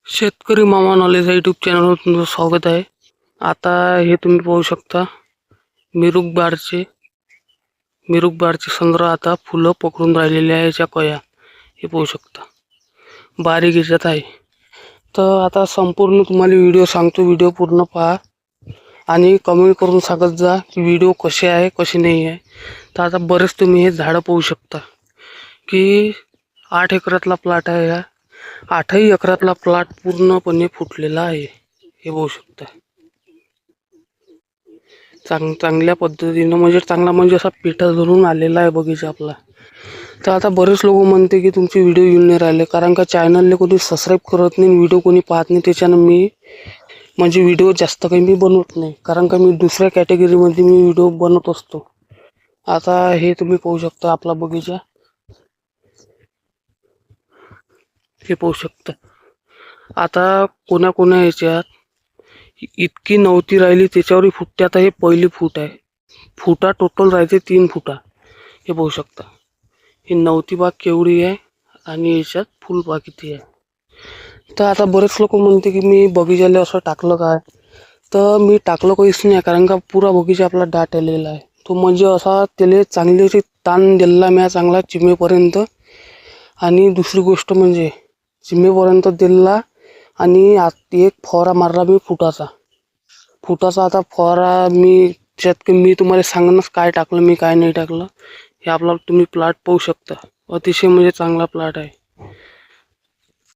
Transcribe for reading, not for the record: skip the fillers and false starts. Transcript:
शेतकरी मामा नॉलेज या यूट्यूब चॅनलवर तुमचं स्वागत आहे. आता हे तुम्ही पाहू शकता मिरुक बारचे संग्रह आता फुलं पकडून राहिलेले आहे. याच्या कया हे पाहू शकता बारीक याच्यात आहे. तर आता संपूर्ण तुम्हाला व्हिडिओ सांगतो. व्हिडिओ पूर्ण पहा आणि कमेंट करून सांगत जा की व्हिडिओ कसे आहे कसे नाही आहे. तर आता बरेच तुम्ही हे झाडं पाहू शकता की 8 एकरातला प्लॉट आहे. हा 8ही एकरातला प्लॉट पूर्णपणे फुटलेला आहे. हे पाहू शकता चांगल्या पद्धतीनं म्हणजे असा पेटा धरून आलेला आहे बगीचा आपला. तर आता बरेच लोक म्हणते की तुमचे व्हिडिओ येऊन नाही राहिले कारण का चॅनलला कोणी सबस्क्राईब करत नाही, व्हिडिओ कोणी पाहत नाही. त्याच्यानं मी व्हिडिओ जास्त काही मी बनवत नाही कारण का मी दुसऱ्या कॅटेगरीमध्ये मी व्हिडिओ बनवत असतो. आता हे तुम्ही पाहू शकता आपला बगीचा हे पाहू शकता. आता कोणा याच्यात इतकी नव्हती राहिली त्याच्यावर फुटते. आता हे पहिली फूट आहे. फुटा टोटल राहते 3 फुटा. हे पाहू शकता ही नव्हती बाग केवढी आहे आणि याच्यात फुल बाग किती आहे. तर आता बरेच लोक म्हणते की मी बगीचाला असं टाकलं काय. तर मी टाकलं काहीच नाही कारण का पुरा बगीचा आपला दाट आलेला आहे. तो असा त्याला चांगली ताण दिला मी चांगला चिमेपर्यंत. आणि दुसरी गोष्ट चिमेपर्यंत दिला आणि एक फवारा मारला मी फुटाचा. आता फवारा मी तुम्हाला सांगणच काय टाकलं मी काय नाही टाकलं. हे आपला तुम्ही प्लॉट पाहू शकता. अतिशय चांगला प्लॉट आहे.